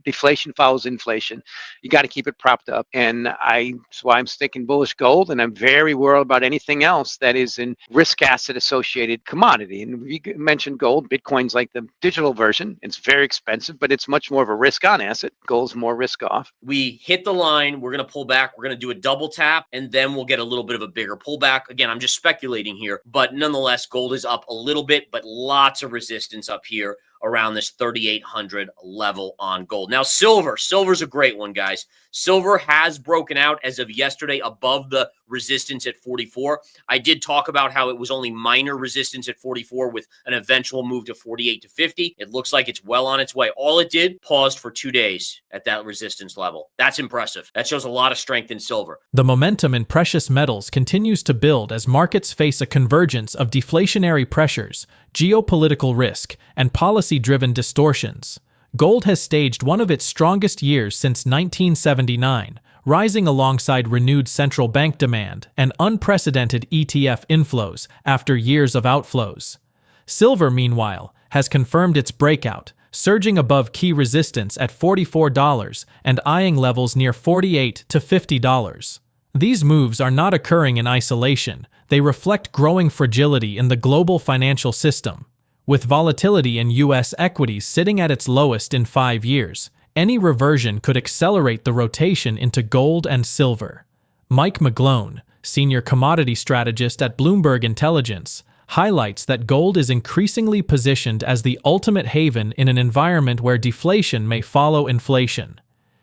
deflation follows inflation. You got to keep it propped up. And that's why I'm sticking bullish gold. And I'm very worried about anything else that is in risk asset associated commodity. And we mentioned gold. Bitcoin's like the digital version. It's very expensive, but it's much more of a risk on asset. Gold's more risk off. We hit the line. We're going to pull back. We're going to do a double tap, and then we'll get a little bit of a bigger pullback. Again, I'm just speculating here, but nonetheless, gold is up a little bit, but lots of resistance up here around this 3,800 level on gold. Now, silver's a great one, guys. Silver has broken out as of yesterday above the resistance at 44. I did talk about how it was only minor resistance at 44 with an eventual move to 48 to 50. It looks like it's well on its way. All it did, paused for 2 days at that resistance level. That's impressive. That shows a lot of strength in silver. The momentum in precious metals continues to build as markets face a convergence of deflationary pressures, geopolitical risk, and policy-driven distortions. Gold has staged one of its strongest years since 1979, rising alongside renewed central bank demand and unprecedented ETF inflows after years of outflows. Silver, meanwhile, has confirmed its breakout, surging above key resistance at $44 and eyeing levels near $48 to $50. These moves are not occurring in isolation. They reflect growing fragility in the global financial system. With volatility in U.S. equities sitting at its lowest in 5 years, any reversion could accelerate the rotation into gold and silver. MikeMcGlone, senior commodity strategist at Bloomberg Intelligence, highlights that gold is increasingly positioned as the ultimate haven in an environment where deflation may follow inflation.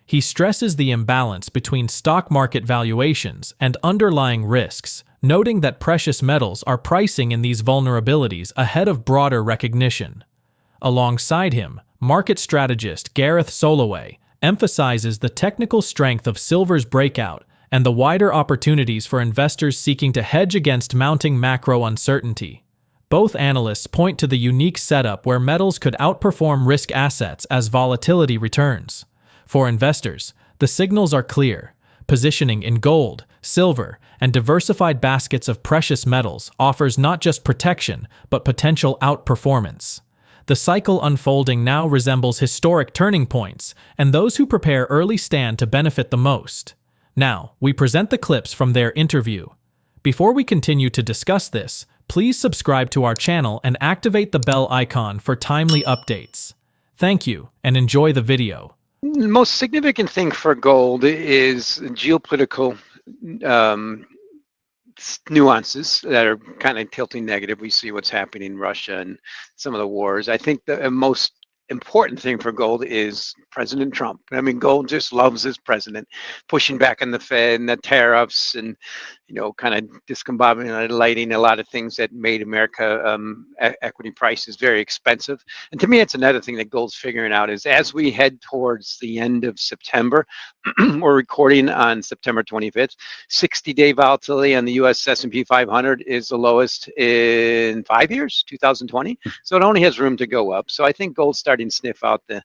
He stresses the imbalance between stock market valuations and underlying risks, noting that precious metals are pricing in these vulnerabilities ahead of broader recognition. Alongside him, market strategist Gareth Soloway emphasizes the technical strength of silver's breakout and the wider opportunities for investors seeking to hedge against mounting macro uncertainty. Both analysts point to the unique setup where metals could outperform risk assets as volatility returns. For investors, the signals are clear. Positioning in gold, silver, and diversified baskets of precious metals offers not just protection, but potential outperformance. The cycle unfolding now resembles historic turning points, and those who prepare early stand to benefit the most. Now, we present the clips from their interview. Before we continue to discuss this, please subscribe to our channel and activate the bell icon for timely updates. Thank you, and enjoy the video. The most significant thing for gold is geopolitical nuances that are kind of tilting negative. We see what's happening in Russia and some of the wars. I think the most important thing for gold is President Trump. I mean, gold just loves his president, pushing back on the Fed and the tariffs and, kind of discombobulating a lot of things that made America equity prices very expensive. And to me, it's another thing that gold's figuring out is as we head towards the end of September, we're recording on September 25th, 60-day volatility on the U.S. S&P 500 is the lowest in 5 years, 2020. So it only has room to go up. So I think gold's starting to sniff out the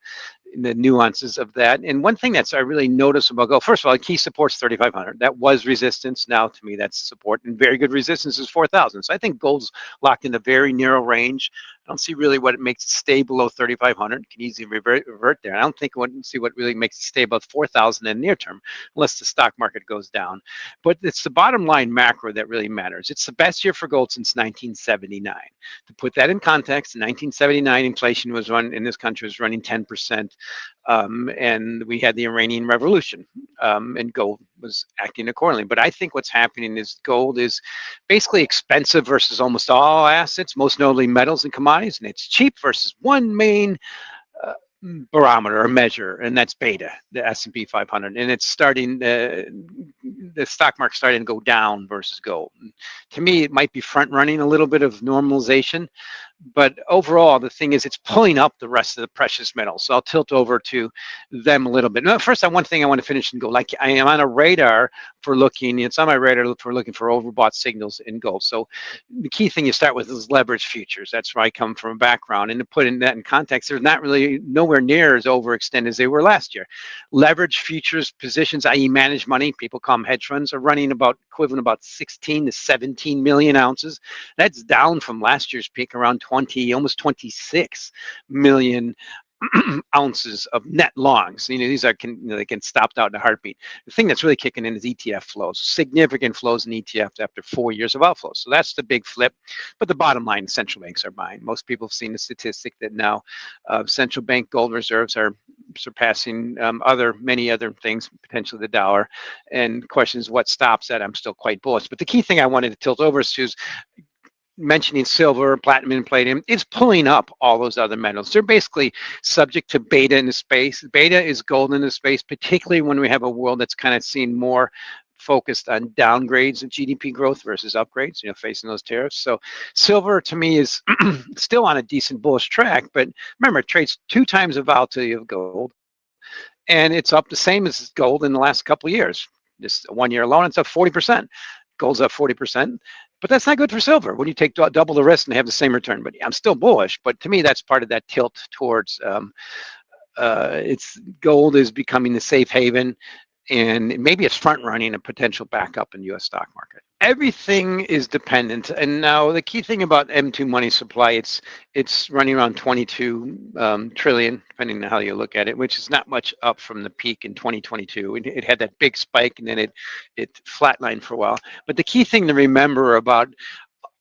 nuances of that. And one thing that's I really notice about gold, first of all, key support's 3,500. That was resistance. Now, to me, that's support. And very good resistance is 4,000. So I think gold's locked in a very narrow range. I don't see really what it makes it stay below 3,500. It can easily revert there. I don't think see what really makes it stay above 4,000 in the near term, unless the stock market goes down. But it's the bottom line macro that really matters. It's the best year for gold since 1979. To put that in context, in 1979, inflation was in this country was running 10%. And we had the Iranian Revolution, and gold was acting accordingly. But I think what's happening is gold is basically expensive versus almost all assets, most notably metals and commodities, and it's cheap versus one main barometer or measure, and that's beta, the S&P 500, and it's starting the stock market starting to go down versus gold. And to me, it might be front running a little bit of normalization, but overall, the thing is it's pulling up the rest of the precious metals. So I'll tilt over to them a little bit. Now, first, one thing I want to finish in gold. Like I am on a radar for looking. It's on my radar for looking for overbought signals in gold. So the key thing you start with is leverage futures. That's where I come from a background. And to put in that in context, they're not really nowhere near as overextended as they were last year. Leverage futures positions, i.e., managed money, people call them hedge funds, are running equivalent about 16 to 17 million ounces. That's down from last year's peak around 20, almost 26 million ounces of net longs. These are they can stopped out in a heartbeat. The thing that's really kicking in is ETF flows, significant flows in ETFs after 4 years of outflows. So that's the big flip. But the bottom line, central banks are buying. Most people have seen the statistic that now central bank gold reserves are surpassing many other things, potentially the dollar. And questions what stops that. I'm still quite bullish. But the key thing I wanted to tilt over to is mentioning silver, platinum, and palladium, is pulling up all those other metals. They're basically subject to beta in the space. Beta is gold in the space, particularly when we have a world that's kind of seen more focused on downgrades of GDP growth versus upgrades, facing those tariffs. So silver to me is still on a decent bullish track, but remember, it trades 2 times the volatility of gold, and it's up the same as gold in the last couple of years. Just 1 year alone, it's up 40%. Gold's up 40%. But that's not good for silver when you take double the risk and have the same return. But I'm still bullish. But to me, that's part of that tilt towards gold is becoming the safe haven, and maybe it's front running a potential backup in the U.S. stock market. Everything is dependent. And now the key thing about M2 money supply, it's running around 22 trillion, depending on how you look at it, which is not much up from the peak in 2022. It had that big spike, and then it flatlined for a while. But the key thing to remember about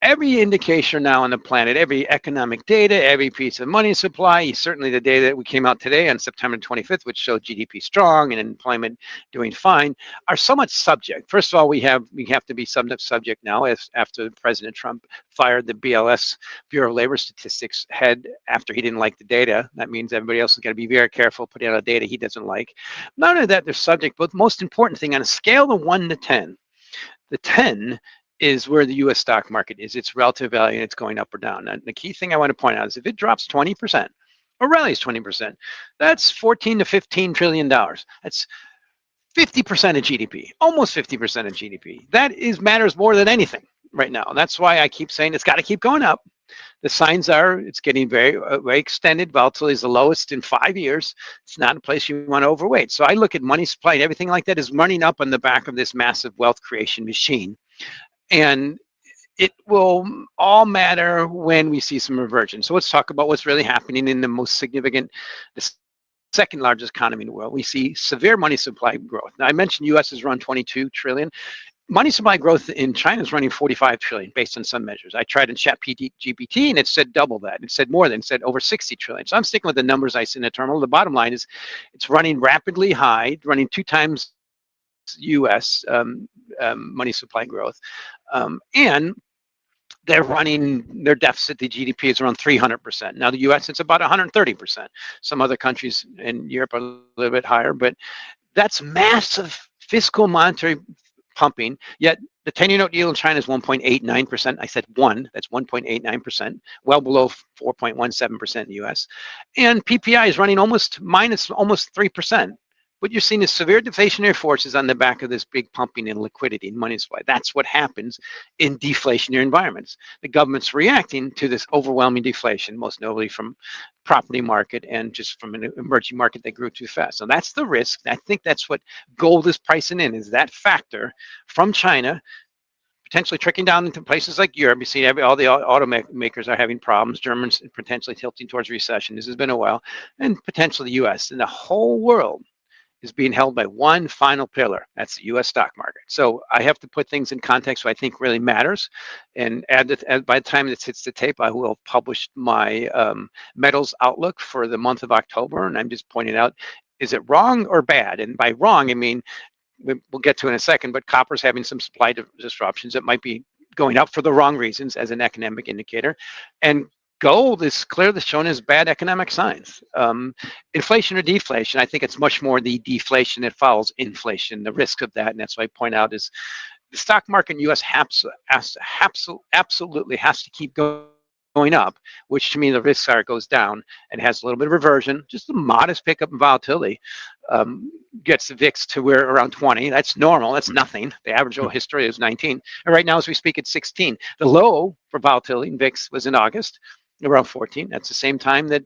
every indication now on the planet, every economic data, every piece of money supply, certainly the data that we came out today on September 25th, which showed GDP strong and employment doing fine, are somewhat subject. First of all, we have to be somewhat subject now after President Trump fired the BLS, Bureau of Labor Statistics head after he didn't like the data. That means everybody else is going to be very careful putting out data he doesn't like. Not only that, they're subject, but the most important thing, on a scale of 1 to 10, the 10 is where the U.S. stock market is, its relative value, and it's going up or down. And the key thing I want to point out is if it drops 20% or rallies 20%, that's 14 to 15 trillion dollars. That's 50% of GDP, almost 50% of GDP. That matters more than anything right now. And that's why I keep saying it's got to keep going up. The signs are it's getting very, very extended. Volatility is the lowest in 5 years. It's not a place you want to overweight. So I look at money supply and everything like that is running up on the back of this massive wealth creation machine. And it will all matter when we see some reversion. So let's talk about what's really happening in the most significant, the second largest economy in the world. We see severe money supply growth. Now, I mentioned U.S. is around 22 trillion. Money supply growth in China is running 45 trillion based on some measures. I tried in ChatGPT and it said double that. It said more than, it said over 60 trillion. So I'm sticking with the numbers I see in the terminal. The bottom line is it's running rapidly high, running 2 times U.S. Money supply growth. And they're running their deficit to GDP is around 300%. Now, the U.S., it's about 130%. Some other countries in Europe are a little bit higher, but that's massive fiscal monetary pumping. Yet the 10-year note yield in China is 1.89%. I said 1, that's 1.89%, well below 4.17% in the U.S. And PPI is running almost 3%. What you're seeing is severe deflationary forces on the back of this big pumping in liquidity and money supply. That's what happens in deflationary environments. The government's reacting to this overwhelming deflation, most notably from property market and just from an emerging market that grew too fast. So that's the risk. I think that's what gold is pricing in, is that factor from China potentially trickling down into places like Europe. You see all the automakers are having problems. Germans potentially tilting towards recession. This has been a while. And potentially the U.S. and the whole world is being held by one final pillar. That's the U.S. stock market. So I have to put things in context what I think really matters. And by the time this hits the tape, I will publish my metals outlook for the month of October. And I'm just pointing out, is it wrong or bad? And by wrong, I mean, we'll get to in a second, but copper's having some supply disruptions that might be going up for the wrong reasons as an economic indicator. And gold is clearly shown as bad economic signs. Inflation or deflation, I think it's much more the deflation that follows inflation, the risk of that. And that's why I point out is the stock market in the U.S. absolutely has to keep going up, which to me the risk are it goes down and has a little bit of reversion, just a modest pickup in volatility. Gets the VIX to where around 20. That's normal. That's nothing. The average over history is 19. And right now, as we speak, it's 16. The low for volatility in VIX was in August, around 14. That's the same time that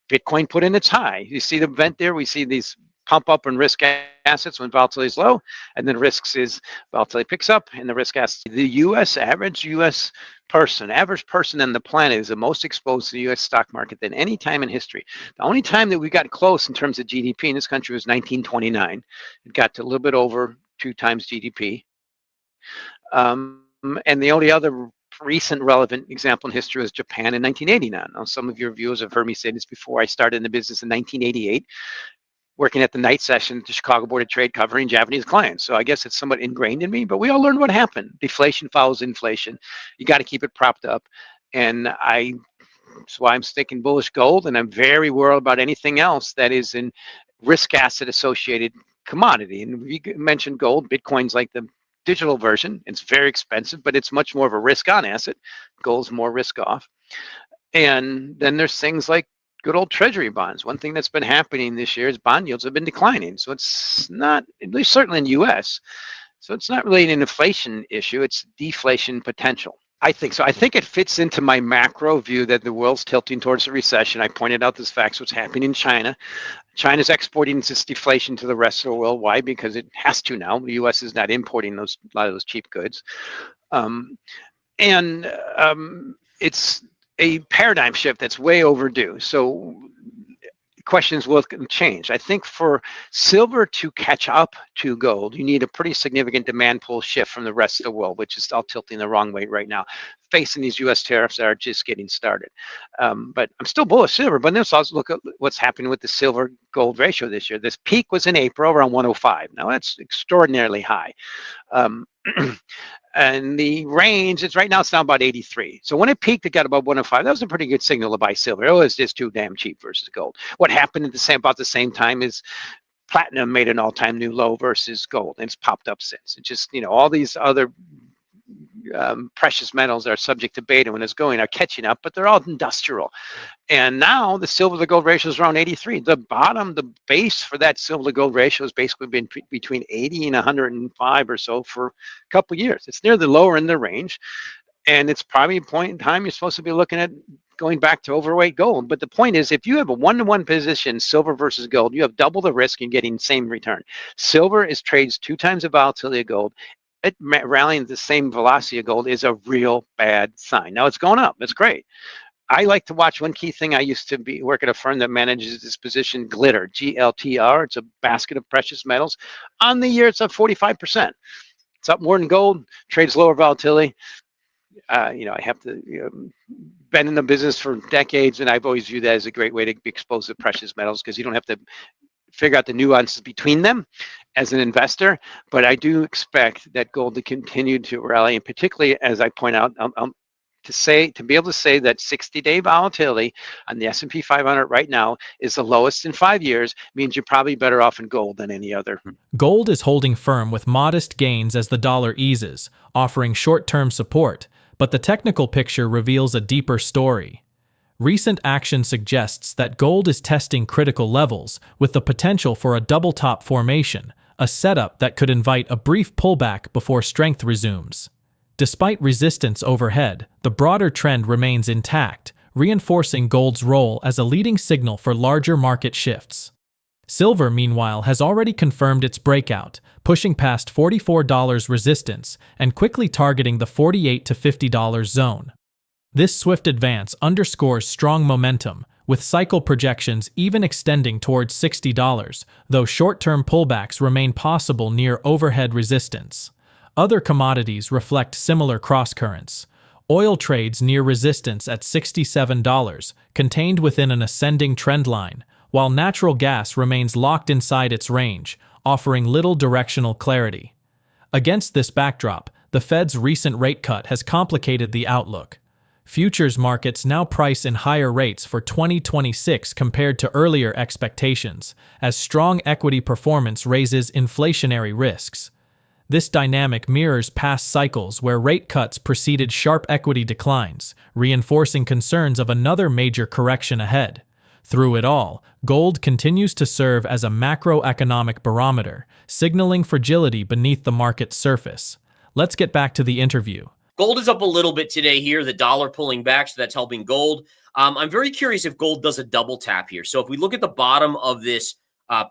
Bitcoin put in its high. You see the event there? We see these pump up and risk assets when volatility is low, and then risks is volatility picks up and the risk assets. The U.S. average U.S. average person on the planet is the most exposed to the U.S. stock market than any time in history. The only time that we got close in terms of GDP in this country was 1929. It got to a little bit over 2 times GDP. And the only other recent relevant example in history was Japan in 1989. Now, some of your viewers have heard me say this before. I started in the business in 1988, working at the night session at the Chicago Board of Trade covering Japanese clients. So I guess it's somewhat ingrained in me, but we all learned what happened. Deflation follows inflation. You got to keep it propped up. And that's why I'm sticking bullish gold, and I'm very worried about anything else that is in risk asset associated commodity. And we mentioned gold. Bitcoin's like the digital version. It's very expensive, but it's much more of a risk on asset. Gold's more risk off. And then there's things like good old treasury bonds. One thing that's been happening this year is bond yields have been declining. So it's not, at least certainly in the US, so it's not really an inflation issue, it's deflation potential. I think so. I think it fits into my macro view that the world's tilting towards a recession. I pointed out this fact, what's happening in China. China's exporting this deflation to the rest of the world. Why? Because it has to now. The U.S. is not importing a lot of those cheap goods. It's a paradigm shift that's way overdue. So questions will change. I think for silver to catch up to gold, you need a pretty significant demand pull shift from the rest of the world, which is all tilting the wrong way right now, facing these U.S. tariffs that are just getting started. But I'm still bullish silver, but let's also look at what's happening with the silver gold ratio this year. This peak was in April around 105. Now that's extraordinarily high. And the range, it's right now, it's down about 83. So when it peaked, it got about 105. That was a pretty good signal to buy silver. It was just too damn cheap versus gold. What happened at about the same time is platinum made an all-time new low versus gold, and it's popped up since. It just, all these other precious metals are subject to beta when it's going are catching up, but they're all industrial. And now the silver to gold ratio is around 83. The base for that silver to gold ratio has basically been between 80 and 105 or so for a couple of years. It's near the lower end of the range, and it's probably a point in time you're supposed to be looking at going back to overweight gold. But the point is, if you have a one-to-one position, silver versus gold, you have double the risk and getting the same return. Silver trades 2 times the volatility of gold. It rallying the same velocity of gold is a real bad sign. Now it's going up. That's great. I like to watch one key thing. I used to work at a firm that manages this position, Glitter, GLTR. It's a basket of precious metals. On the year, it's up 45%. It's up more than gold, trades lower volatility. I have to, been in the business for decades, and I've always viewed that as a great way to be exposed to precious metals because you don't have to figure out the nuances between them as an investor. But I do expect that gold to continue to rally, and particularly, as I point out, to be able to say that 60-day volatility on the S&P 500 right now is the lowest in 5 years means you're probably better off in gold than any other. Gold is holding firm with modest gains as the dollar eases, offering short-term support, but the technical picture reveals a deeper story. Recent action suggests that gold is testing critical levels with the potential for a double top formation, a setup that could invite a brief pullback before strength resumes. Despite resistance overhead, the broader trend remains intact, reinforcing gold's role as a leading signal for larger market shifts. Silver, meanwhile, has already confirmed its breakout, pushing past $44 resistance and quickly targeting the $48 to $50 zone. This swift advance underscores strong momentum, with cycle projections even extending towards $60, though short-term pullbacks remain possible near overhead resistance. Other commodities reflect similar crosscurrents. Oil trades near resistance at $67, contained within an ascending trendline, while natural gas remains locked inside its range, offering little directional clarity. Against this backdrop, the Fed's recent rate cut has complicated the outlook. Futures markets now price in higher rates for 2026 compared to earlier expectations, as strong equity performance raises inflationary risks. This dynamic mirrors past cycles where rate cuts preceded sharp equity declines, reinforcing concerns of another major correction ahead. Through it all, gold continues to serve as a macroeconomic barometer, signaling fragility beneath the market's surface. Let's get back to the interview. Gold is up a little bit today here, the dollar pulling back, so that's helping gold. I'm very curious if gold does a double tap here. So if we look at the bottom of this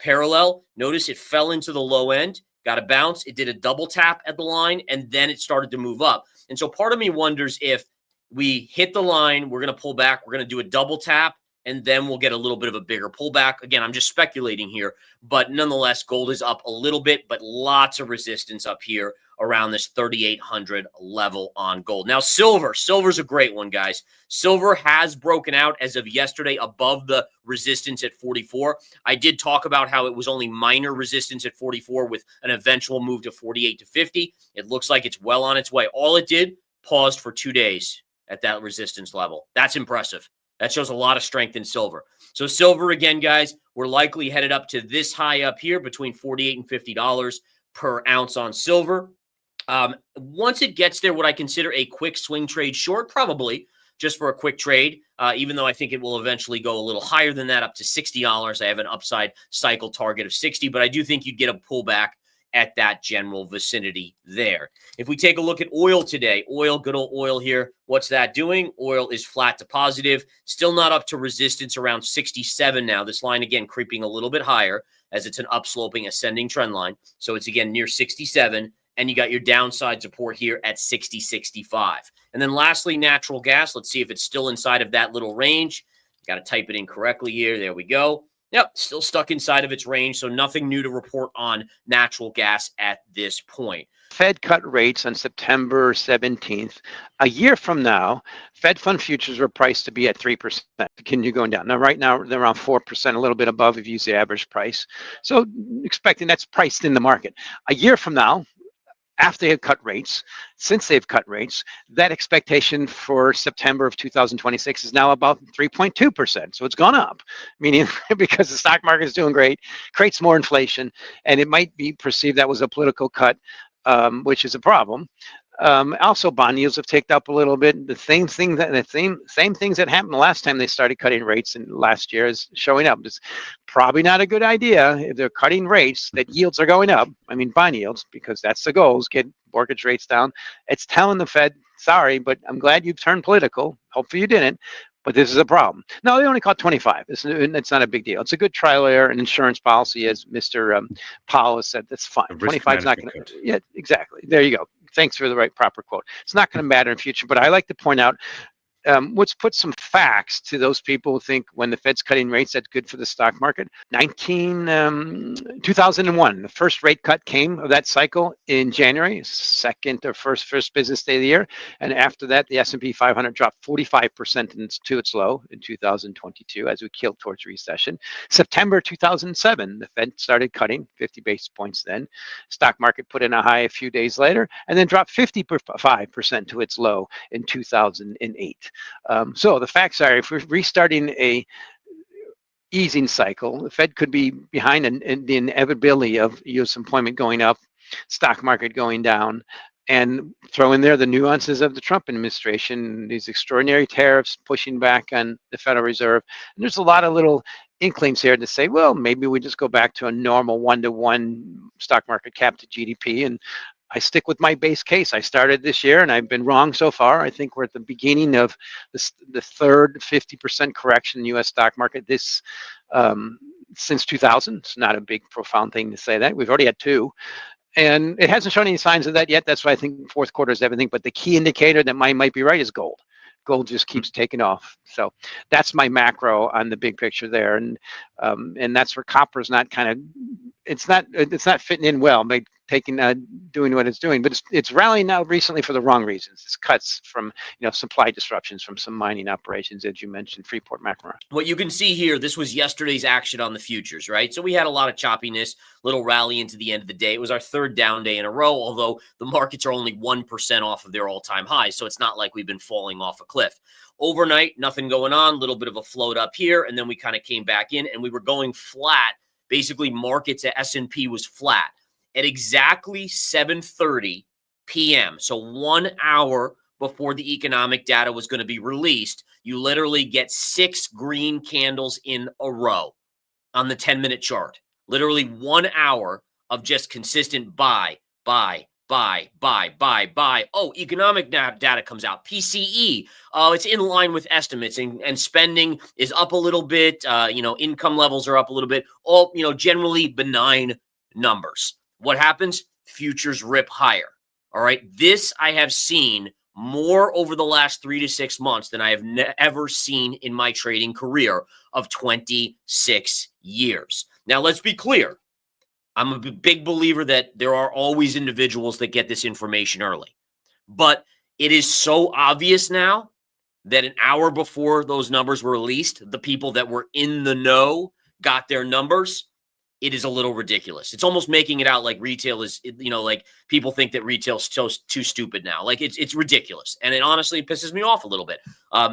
parallel. Notice it fell into the low end, got a bounce. It did a double tap at the line, and then it started to move up. And so part of me wonders if we hit the line, we're going to pull back, we're going to do a double tap, and then we'll get a little bit of a bigger pullback. Again, I'm just speculating here, but nonetheless, gold is up a little bit, but lots of resistance up here around this 3,800 level on gold. Now, silver's a great one, guys. Silver has broken out as of yesterday above the resistance at 44. I did talk about how it was only minor resistance at 44 with an eventual move to 48 to 50. It looks like it's well on its way. All it did, paused for 2 days at that resistance level. That's impressive. That shows a lot of strength in silver. So silver, again, guys, we're likely headed up to this high up here between $48 and $50 per ounce on silver. Once it gets there, would I consider a quick swing trade short? Probably, just for a quick trade, even though I think it will eventually go a little higher than that, up to $60. I have an upside cycle target of 60, but I do think you'd get a pullback at that general vicinity there. If we take a look at oil today, good old oil here, what's that doing? Oil is flat to positive, still not up to resistance around 67 now. This line, again, creeping a little bit higher as it's an upsloping ascending trend line. So it's, again, near 67. And you got your downside support here at 60.65. And then lastly, natural gas. Let's see if it's still inside of that little range. Got to type it in correctly here. There we go. Yep, still stuck inside of its range, so nothing new to report on natural gas at this point. Fed cut rates on September 17th. A year from now, Fed fund futures are priced to be at 3%. Continue going down. Now, right now, they're around 4%, a little bit above if you use the average price. So expecting that's priced in the market. A year from now, after they have cut rates, since they've cut rates, that expectation for September of 2026 is now about 3.2%. So it's gone up, meaning because the stock market is doing great, creates more inflation, and it might be perceived that was a political cut, which is a problem. Also, bond yields have ticked up a little bit. The same things that happened the last time they started cutting rates in last year is showing up. It's probably not a good idea if they're cutting rates that yields are going up. I mean, bond yields, because that's the goal, is get mortgage rates down. It's telling the Fed, sorry, but I'm glad you've turned political. Hopefully you didn't. But this is a problem. No, they only caught 25. It's not a big deal. It's a good trial error, an insurance policy, as Mr. Powell has said. That's fine. 25 is not going to. Yeah, exactly. There you go. Thanks for the right proper quote. It's not going to matter in future. But I like to point out, let's put some facts to those people who think when the Fed's cutting rates, that's good for the stock market. 2001, the first rate cut came of that cycle in January, second or first business day of the year. And after that, the S&P 500 dropped 45% to its low in 2022 as we killed towards recession. September 2007, the Fed started cutting 50 basis points then. Stock market put in a high a few days later and then dropped 55% to its low in 2008. So the facts are, if we're restarting a easing cycle, the Fed could be behind in the inevitability of U.S. employment going up, stock market going down, and throw in there the nuances of the Trump administration, these extraordinary tariffs pushing back on the Federal Reserve. And there's a lot of little inklings here to say, well, maybe we just go back to a normal 1-to-1 stock market cap to GDP. And I stick with my base case. I started this year and I've been wrong so far. I think we're at the beginning of the third 50% correction in the U.S. stock market since 2000. It's not a big, profound thing to say that. We've already had two. And it hasn't shown any signs of that yet. That's why I think fourth quarter is everything. But the key indicator that might be right is gold. Gold just keeps taking off. So that's my macro on the big picture there. And that's where copper is not kind of, it's not fitting in well. Doing what it's doing, but it's rallying now recently for the wrong reasons. It's cuts from supply disruptions from some mining operations, as you mentioned, Freeport McMoRan. What you can see here, this was yesterday's action on the futures, right? So we had a lot of choppiness, little rally into the end of the day. It was our third down day in a row, although the markets are only 1% off of their all-time highs, so it's not like we've been falling off a cliff. Overnight, nothing going on, little bit of a float up here, and then we kind of came back in, and we were going flat. Basically, markets at S&P was flat. At exactly 7:30 p.m., so 1 hour before the economic data was going to be released, you literally get 6 green candles in a row on the 10-minute chart. Literally 1 hour of just consistent buy, buy, buy, buy, buy, buy. Oh, economic data comes out. PCE, it's in line with estimates, and spending is up a little bit. Income levels are up a little bit. All, generally benign numbers. What happens? Futures rip higher. All right. This I have seen more over the last 3 to 6 months than I have ever seen in my trading career of 26 years. Now, let's be clear. I'm a big believer that there are always individuals that get this information early. But it is so obvious now that an hour before those numbers were released, the people that were in the know got their numbers. It is a little ridiculous. It's almost making it out like retail is, like people think that retail's too stupid now. Like it's ridiculous. And it honestly pisses me off a little bit.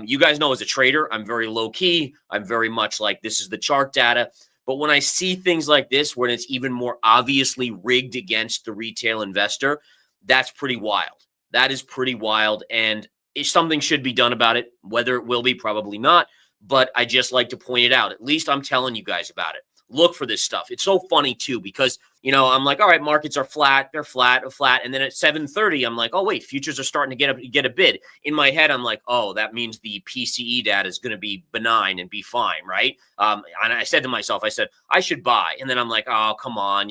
You guys know, as a trader, I'm very low key. I'm very much like, this is the chart data. But when I see things like this, when it's even more obviously rigged against the retail investor, that's pretty wild. That is pretty wild. And something should be done about it. Whether it will be, probably not. But I just like to point it out. At least I'm telling you guys about it. Look for this stuff. It's so funny too, because, I'm like, all right, markets are flat. They're flat. And then at 7:30, I'm like, oh, wait, futures are starting to get a bid. In my head, I'm like, oh, that means the PCE data is going to be benign and be fine, right? And I said to myself, I should buy. And then I'm like, oh, come on,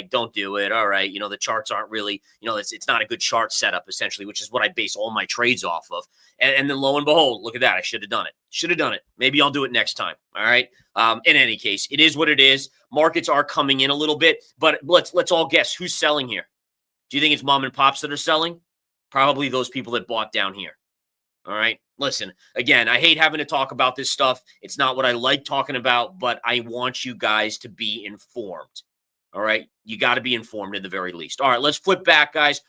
don't do it. All right. The charts aren't really, it's not a good chart setup, essentially, which is what I base all my trades off of. And then lo and behold, look at that. I should have done it. Maybe I'll do it next time. All right. In any case, it is what it is. Markets are coming in a little bit, but let's all guess who's selling here. Do you think it's mom and pops that are selling? Probably those people that bought down here. All right. Listen, again, I hate having to talk about this stuff. It's not what I like talking about, but I want you guys to be informed. All right. You got to be informed at the very least. All right. Let's flip back, guys.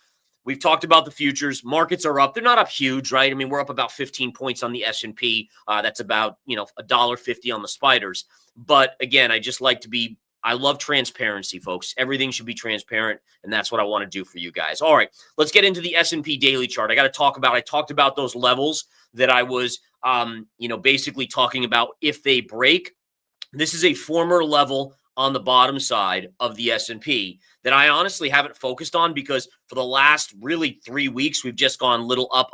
We've talked about the futures. Markets are up. They're not up huge, right? I mean, we're up about 15 points on the S&P. That's about, $1.50 on the spiders. But again, I love transparency, folks. Everything should be transparent, and that's what I want to do for you guys. All right, let's get into the S&P daily chart. I talked about those levels that I was, basically talking about if they break. This is a former level on the bottom side of the S&P that I honestly haven't focused on, because for the last really 3 weeks, we've just gone little up,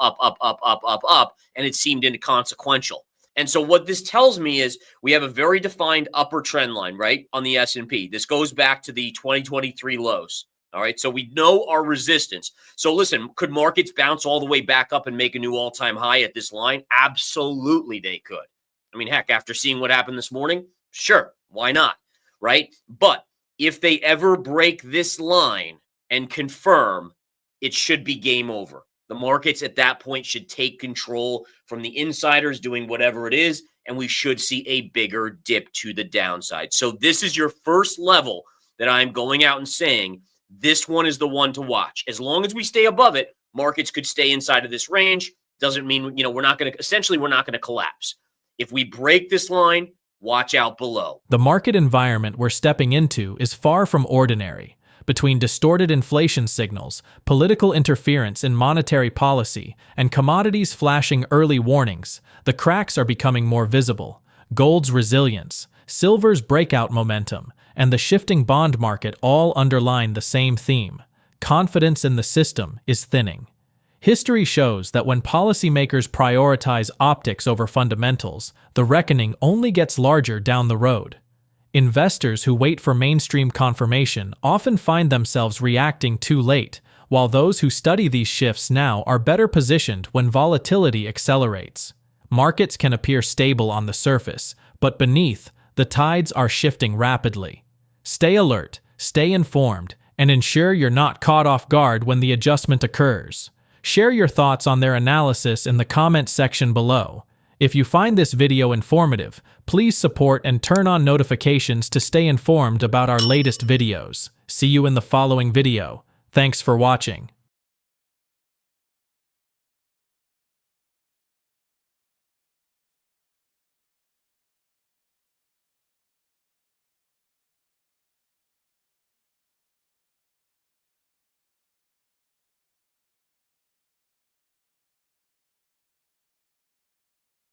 and it seemed inconsequential. And so what this tells me is we have a very defined upper trend line, right, on the S&P. This goes back to the 2023 lows. All right, so we know our resistance. So listen, could markets bounce all the way back up and make a new all-time high at this line? Absolutely they could. I mean, heck, after seeing what happened this morning, sure, why not? Right? But if they ever break this line and confirm, it should be game over. The markets at that point should take control from the insiders doing whatever it is, and we should see a bigger dip to the downside. So this is your first level that I'm going out and saying, this one is the one to watch. As long as we stay above it, markets could stay inside of this range. Doesn't mean, we're not going to collapse. If we break this line, watch out below. The market environment we're stepping into is far from ordinary. Between distorted inflation signals, political interference in monetary policy, and commodities flashing early warnings, the cracks are becoming more visible. Gold's resilience, silver's breakout momentum, and the shifting bond market all underline the same theme. Confidence in the system is thinning. History shows that when policymakers prioritize optics over fundamentals, the reckoning only gets larger down the road. Investors who wait for mainstream confirmation often find themselves reacting too late, while those who study these shifts now are better positioned when volatility accelerates. Markets can appear stable on the surface, but beneath, the tides are shifting rapidly. Stay alert, stay informed, and ensure you're not caught off guard when the adjustment occurs. Share your thoughts on their analysis in the comment section below. If you find this video informative, please support and turn on notifications to stay informed about our latest videos. See you in the following video. Thanks for watching.